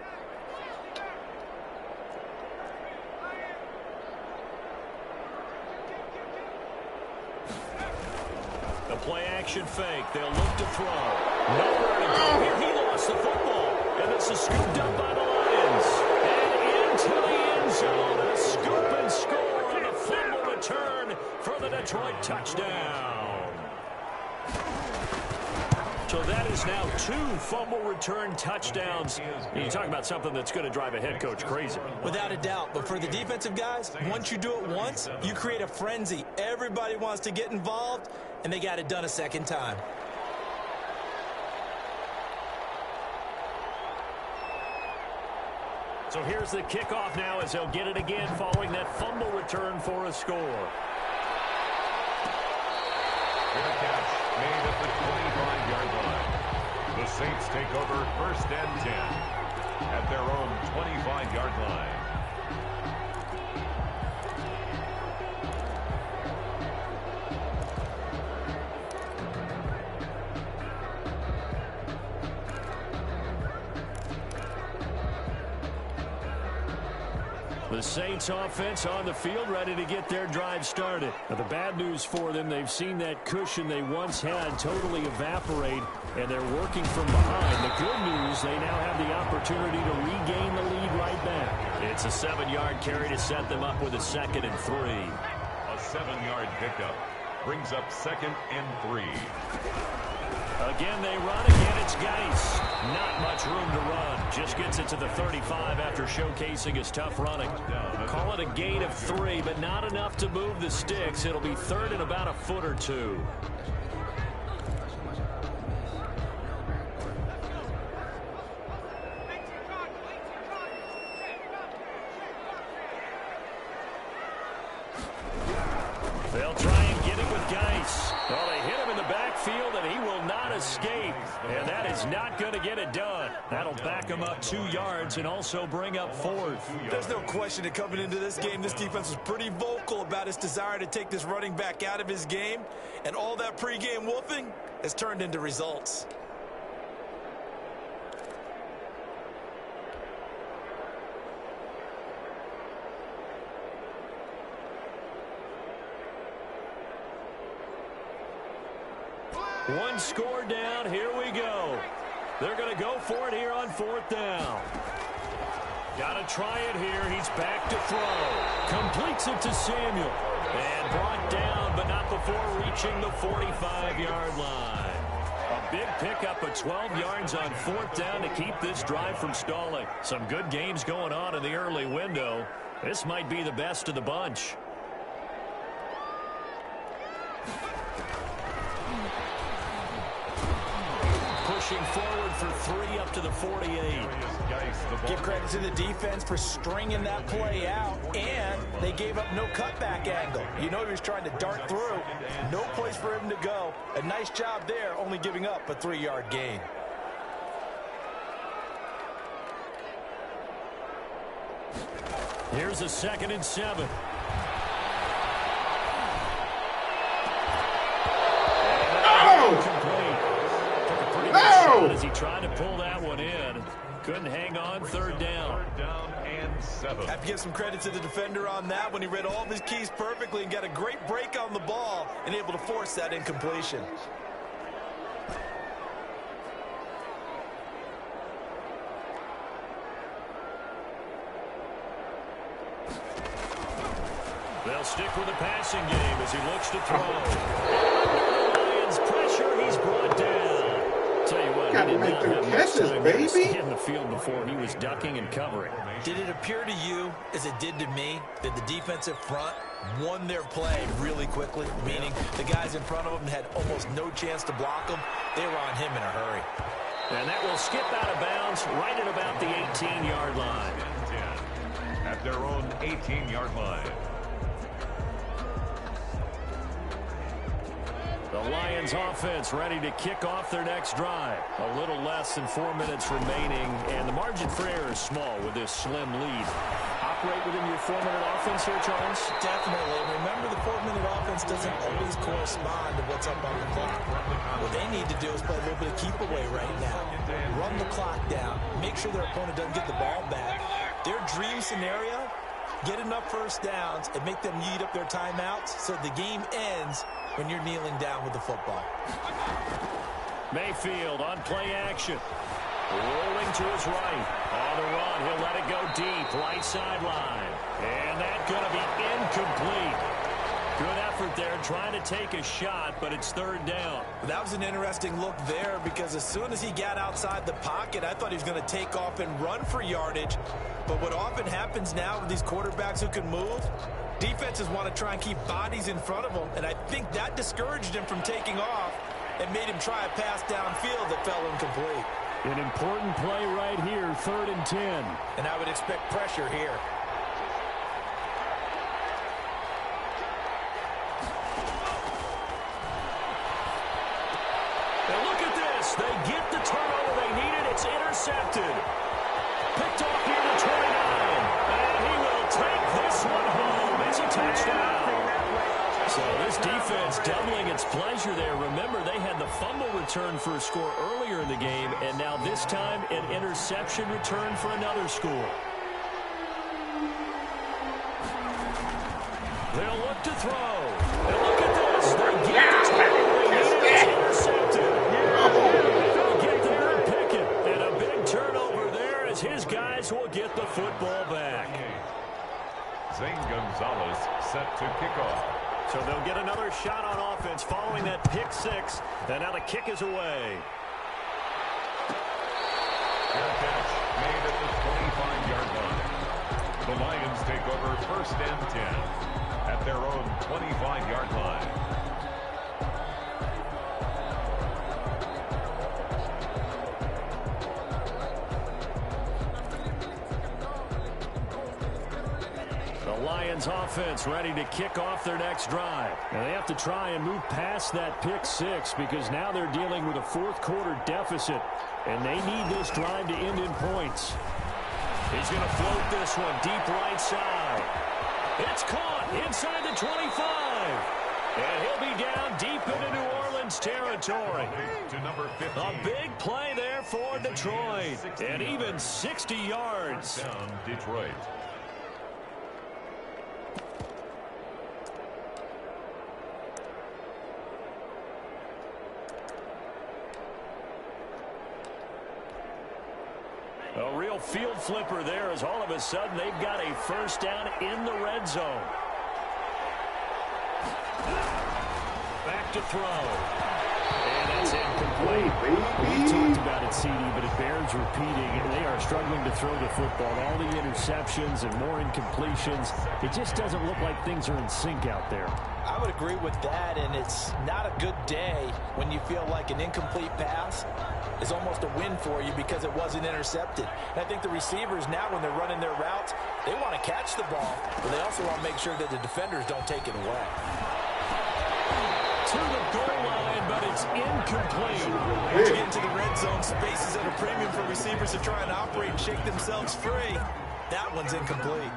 A play-action fake. They'll look to throw. Nowhere to go here. He lost the football. And this is scooped up by the Lions. And into the end zone. A scoop and score on the fumble return for the Detroit touchdown. So that is now 2 fumble return touchdowns. You talk about something that's going to drive a head coach crazy. Without a doubt. But for the defensive guys, once you do it once, you create a frenzy. Everybody wants to get involved, and they got it done a 2nd time. So here's the kickoff now as they'll get it again following that fumble return for a score. Fair catch made at the 25-yard line. The Saints take over 1st and 10 at their own 25-yard line. The Saints offense on the field, ready to get their drive started. Now, the bad news for them, they've seen that cushion they once had totally evaporate, and they're working from behind. The good news, they now have the opportunity to regain the lead right back. It's a 7-yard carry to set them up with a 2nd and 3. A 7-yard pickup brings up 2nd and 3. Again, they run. Again, it's Geis. Not much room to run. Just gets it to the 35 after showcasing his tough running. Call it a gain of 3, but not enough to move the sticks. It'll be 3rd and about a foot or 2. They'll try and get it with Geis. Well, they hit him in the backfield, and he will not escape. And that is not going to get it done. That'll back him up 2 yards and also bring up 4th. There's no question that coming into this game, this defense was pretty vocal about its desire to take this running back out of his game. And all that pregame wolfing has turned into results. One score down. Here we go. They're going to go for it here on 4th down. Got to try it here. He's back to throw. Completes it to Samuel. And brought down, but not before reaching the 45-yard line. A big pickup of 12 yards on 4th down to keep this drive from stalling. Some good games going on in the early window. This might be the best of the bunch. Pushing forward for 3 up to the 48. Give credit to the defense for stringing that play out, and they gave up no cutback angle. You know he was trying to dart through. No place for him to go. A nice job there, only giving up a 3-yard gain. Here's a 2nd and 7. As he tried to pull that one in. Couldn't hang on. 3rd down. 3rd down and 7. Have to give some credit to the defender on that when he read all of his keys perfectly and got a great break on the ball and able to force that incompletion. They'll stick with the passing game as he looks to throw. Lions pressure. He's brought down. Tell you what, Gotta he did make not them have much catches, time baby. to stay in the field before he was ducking and covering. Did it appear to you, as it did to me, that the defensive front won their play really quickly? Meaning the guys in front of them had almost no chance to block them. They were on him in a hurry. And that will skip out of bounds right at about the 18-yard line. 10 at their own 18-yard line. The Lions offense ready to kick off their next drive. A little less than 4 minutes remaining, and the margin for error is small with this slim lead. Operate within your 4-minute offense here, Charles? Definitely. Remember, the 4-minute offense doesn't always correspond to what's up on the clock. What they need to do is play a little bit of keep away right now. Run the clock down. Make sure their opponent doesn't get the ball back. Their dream scenario, get enough 1st downs and make them eat up their timeouts so the game ends when you're kneeling down with the football. Mayfield on play action. Rolling to his right. On the run, he'll let it go deep. Right sideline. And that's going to be incomplete. Good effort there, trying to take a shot, but it's 3rd down. That was an interesting look there because as soon as he got outside the pocket, I thought he was going to take off and run for yardage. But what often happens now with these quarterbacks who can move, defenses want to try and keep bodies in front of them, and I think that discouraged him from taking off and made him try a pass downfield that fell incomplete. An important play right here, 3rd and 10. And I would expect pressure here. They get the turnover they needed. It's intercepted. Picked off near the 29. And he will take this one home. It's a touchdown. So this defense doubling its pleasure there. Remember, they had the fumble return for a score earlier in the game, and now this time an interception return for another score. They'll look to throw. And look at this. They get the turnover. It's intercepted. They'll get there and pick it. And a big turnover there as his guys will get the football back. Zane Gonzalez set to kick off. So they'll get another shot on offense following that pick six. And now the kick is away. Fair catch made at the 25-yard line. The Lions take over 1st and 10 at their own 25-yard line. Lions offense ready to kick off their next drive. And they have to try and move past that pick six because now they're dealing with a fourth quarter deficit. And they need this drive to end in points. He's going to float this one deep right side. It's caught inside the 25. And he'll be down deep into New Orleans territory. To number 15. A big play there for Detroit. And even 60 yards. Down Detroit. A real field flipper there as all of a sudden they've got a first down in the red zone. Back to throw. And that's incomplete. We've talked about it, CD, but it bears repeating. They are struggling to throw the football. All the interceptions and more incompletions. It just doesn't look like things are in sync out there. I would agree with that, and it's not a good day when you feel like an incomplete pass is almost a win for you because it wasn't intercepted. And I think the receivers now, when they're running their routes, they want to catch the ball, but they also want to make sure that the defenders don't take it away. To the goal line, but it's incomplete. Once you get into the red zone, spaces at a premium for receivers to try and operate and shake themselves free. That one's incomplete.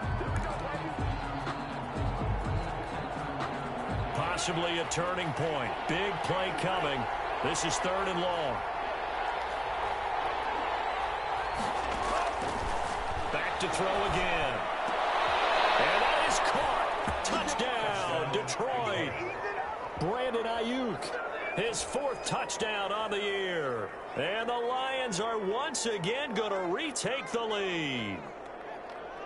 Possibly a turning point. Big play coming. This is 3rd and long. Back to throw again. And that is caught. Touchdown, Detroit. Brandon Ayuk, his 4th touchdown on the year. And the Lions are once again going to retake the lead.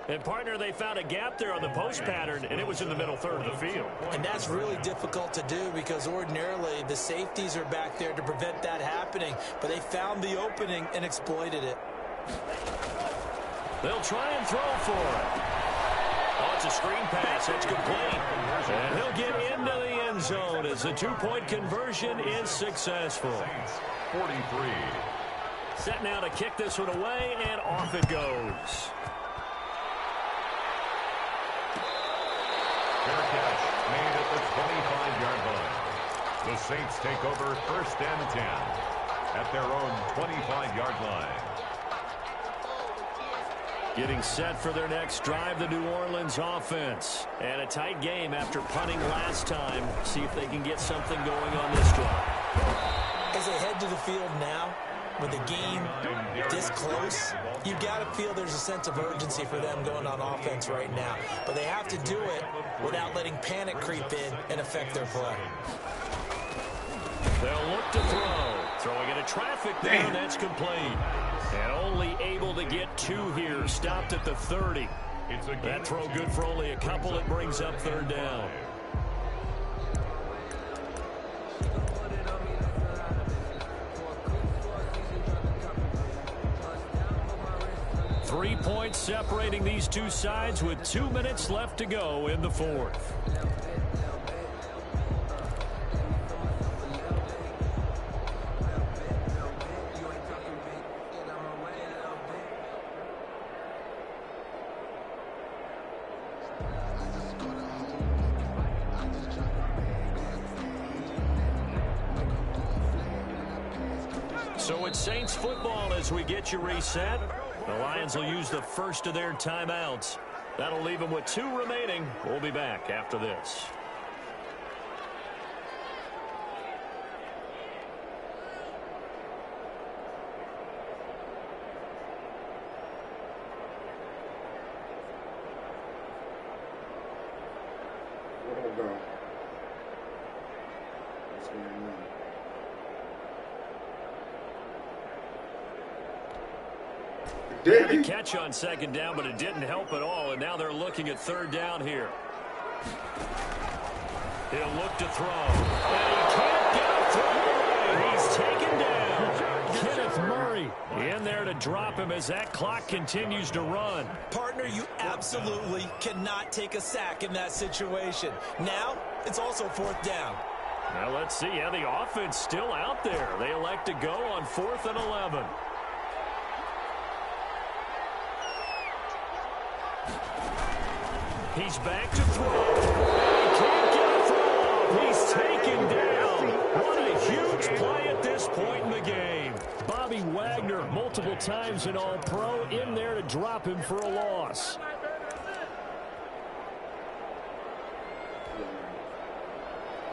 And, partner, they found a gap there on the post pattern, and it was in the middle third of the field. And that's really difficult to do because ordinarily the safeties are back there to prevent that happening. But they found the opening and exploited it. They'll try and throw for it. Oh, it's a screen pass. It's complete. And he'll get into the end zone as the 2-point conversion is successful. 43. Set now to kick this one away, and off it goes. Fair catch made at the 25-yard line. The Saints take over 1st and 10 at their own 25-yard line. Getting set for their next drive, the New Orleans offense. And a tight game after punting last time. See if they can get something going on this drive. As they head to the field now, with the game this close, you've got to feel there's a sense of urgency for them going on offense right now. But they have to do it without letting panic creep in and affect their play. They'll look to throw. Throwing into traffic there, and that's complete. And only able to get 2 here. Stopped at the 30. That throw good for only a couple. It brings up 3rd down. Three points separating these two sides with 2 minutes left to go in the 4th. So it's Saints football as we get you reset. The Lions will use the first of their timeouts. That'll leave them with 2 remaining. We'll be back after this. They had the catch on second down, but it didn't help at all, and now they're looking at third down here. He'll look to throw, and he can't get a throw. He's taken down. Kenneth Murray in there to drop him as that clock continues to run. Partner, you absolutely cannot take a sack in that situation. Now, it's also 4th down. Now let's see how the offense still out there. They elect to go on 4th and 11. He's back to throw. He can't get a throw. He's taken down. What a huge play at this point in the game. Bobby Wagner, multiple times an All-Pro, in there to drop him for a loss.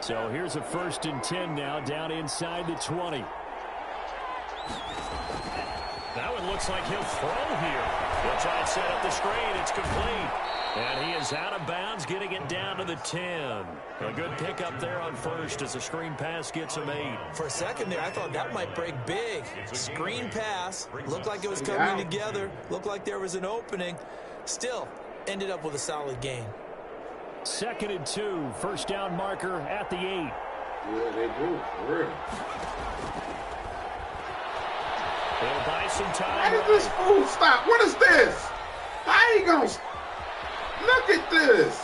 So here's a 1st and 10 now, down inside the 20. Now it looks like he'll throw here. He'll try and set up the screen. It's complete. And he is out of bounds, getting it down to the 10. A good pickup there on first as the screen pass gets him 8. For a second there, I thought that might break big. Screen pass. Looked like it was coming together. Looked like there was an opening. Still, ended up with a solid gain. 2nd and 2. First down marker at the 8. Yeah, they do. For real. They'll buy some time. Why did this fool stop? What is this? How you going to... Look at this.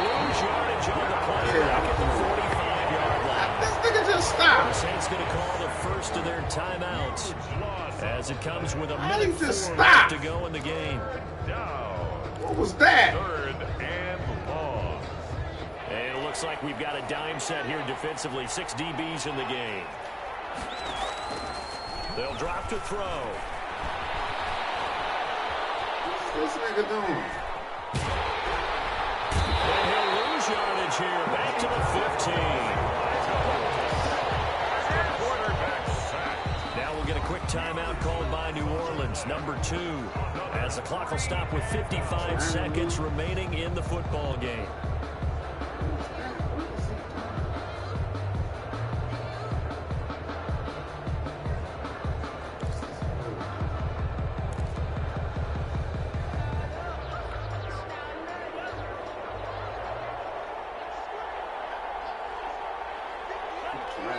Lose yardage on the play back at the 45-yard line. This nigga just stopped. The Saints going to call the first of their timeouts as it comes with a minute 4 left to go in the game. What was that? 3rd and long. And it looks like we've got a dime set here defensively. 6 DBs in the game. They'll drop to throw. What's this nigga doing? And he'll lose yardage here. Back to the 15. Now we'll get a quick timeout called by New Orleans, number 2, as the clock will stop with 55 seconds remaining in the football game.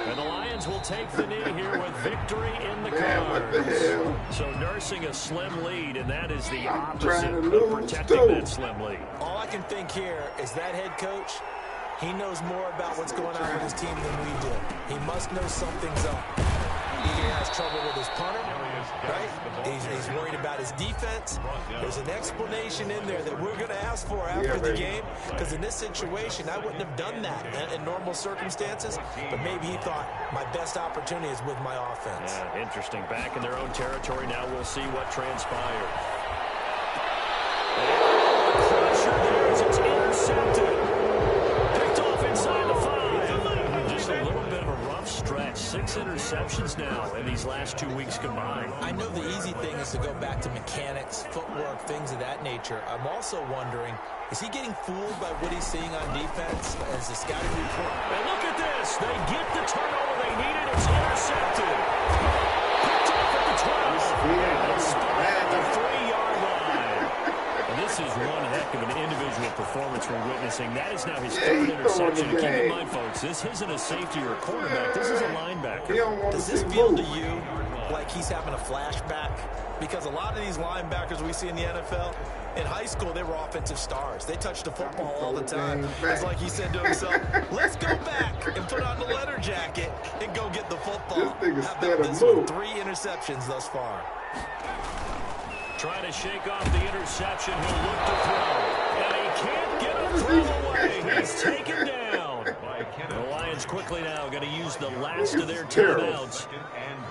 And the Lions will take the knee here with victory in the cards. So nursing a slim lead, and that is the opposite of protecting that slim lead. All I can think here is that head coach, he knows more about what's going on with his team than we do. He must know something's up. Either has trouble with his punter, right? He's worried about his defense. There's an explanation in there that we're going to ask for after the game, because in this situation, I wouldn't have done that in normal circumstances, but maybe he thought my best opportunity is with my offense. Yeah, interesting. Back in their own territory now. We'll see what transpires. Pressure there as it's intercepted. Picked off inside the 5. Just a little bit of a rough stretch. 6 interceptions now in these last 2 weeks combined. I know the easy thing is to go back to mechanics, footwork, things of that nature. I'm also wondering, is he getting fooled by what he's seeing on defense as the scouting report? And look at this. They get the turnover they needed. It's intercepted. Picked off at the 12. And spun at the 3-yard line. And this is one heck of an individual performance we're witnessing. That is now his 3rd interception. And keep in mind, folks, this isn't a safety or a quarterback. This is a linebacker. Does this feel to you like he's having a flashback? Because a lot of these linebackers we see in the NFL, in high school, they were offensive stars. They touched the football all the time. It's like he said to himself, let's go back and put on the leather jacket and go get the football. How about this one? 3 interceptions thus far. Trying to shake off the interception. He'll look to throw. And he can't get a throw away. He's taken down. The Lions quickly now going to use the last of their timeouts.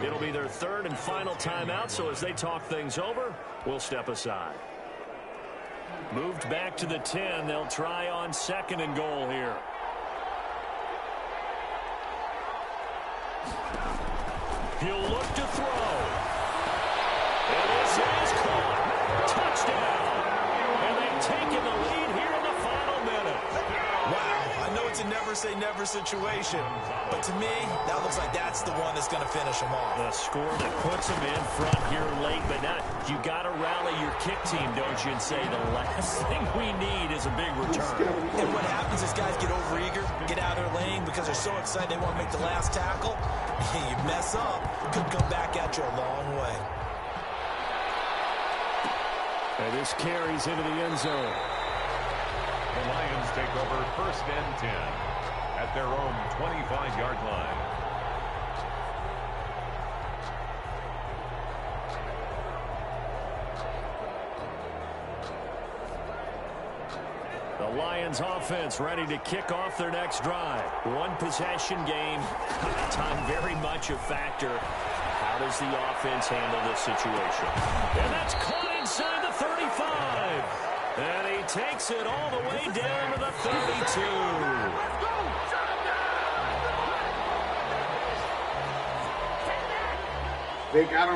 It'll be their third and final timeout, so as they talk things over, we'll step aside. Moved back to the 10. They'll try on 2nd and goal here. He'll look to throw. And this is caught. Touchdown. And they've taken the lead here in the final minute. Wow, I know it's a never-say-never situation, but to me, that looks like that's the one that's going to finish them off. The score that puts them in front here late, but not. You got to rally your kick team, don't you, and say the last thing we need is a big return. And what happens is guys get overeager, get out of their lane because they're so excited they want to make the last tackle. You mess up, could come back at you a long way. And this carries into the end zone. The Lions take over 1st and 10 at their own 25-yard line. The Lions offense ready to kick off their next drive. One possession game. Time very much a factor. How does the offense handle this situation? And that's caught inside the 35. And he takes it all the way down to the 32. Vic, I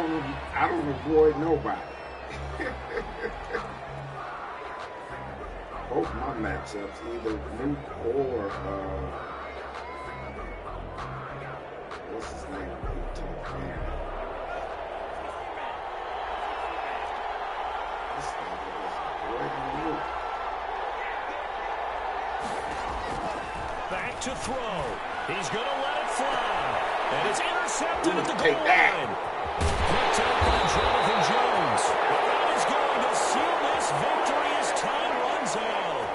don't avoid nobody. Both my matchups, either Nuke or what's his name? This nigga is right on Nuke. Back to throw. He's going to let it fly. And it's intercepted at the Take goal that. line. Picked up by Jonathan Jones. And that is going to seal this victory as time runs out.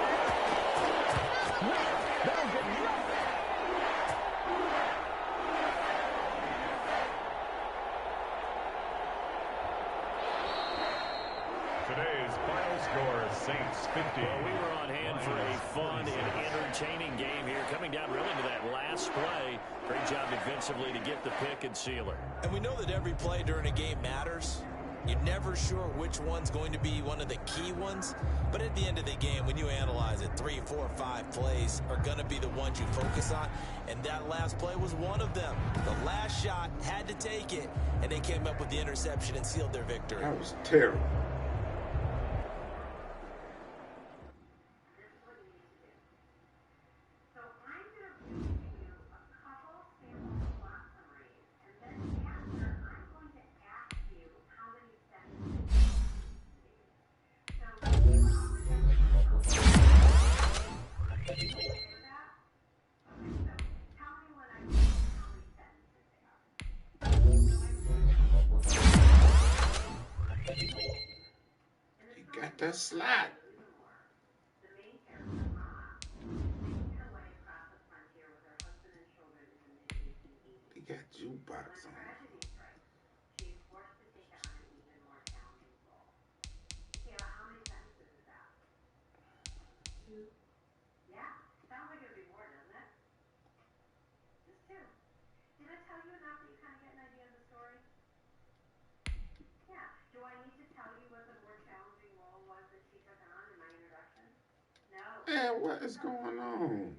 Today's final score is Saints 50. Well, we were on hand for a fun and entertaining game here. Coming down really to that last play. Great job defensively to get the pick and seal it. And we know that every play during a game matters. You're never sure which one's going to be one of the key ones. But at the end of the game, when you analyze it, 3, 4, 5 plays are going to be the ones you focus on. And that last play was one of them. The last shot had to take it, and they came up with the interception and sealed their victory. That was terrible. That slide. He got jukebox on. Man, what is going on?